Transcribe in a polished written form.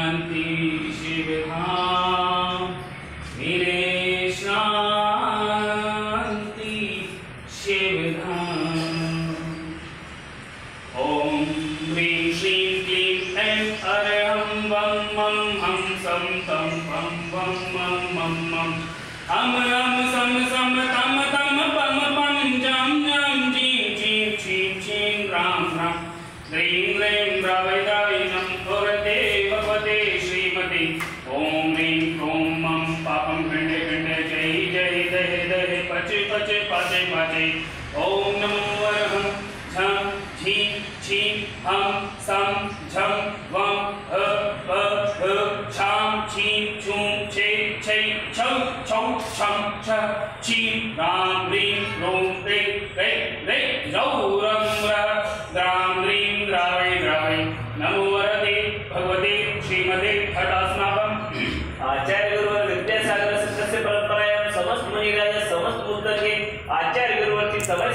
शांति शिवधाम मेरे शांति शिवधाम। ओम ह्रीं श्रीं क्लीं ऐं अरहं वं मं हं सं तं पं वं मं मं मं हम सम सम तम तम पम पम जम जम जीं जीं छीं छीं राम राम ह्रीं ह्रीं द्रावय द्रावय नम भगवते भगवते श्रीमते। ओम ह्रीं क्रों मं पापं खंडे खंडे जय जय दहे दहे पचे पचे पाचे पाचे। ओम नमो अरहं झं झीं छीं हं सं झं वं ह प ह छां छीं छूं छे छै छौ छौ छं छ छीं राम ह्रीं क्रों रे रे रे रौ रं र द्रां ह्रीं द्रावय द्रावय नमो वरदे भगवते श्रीमते हठास्नापम। आचार्य गुरुवर विद्यासागर सदस्य परंपरायां समस्त मुनिराज समस्त मूर्ख के आचार्य गुरुवरची सवय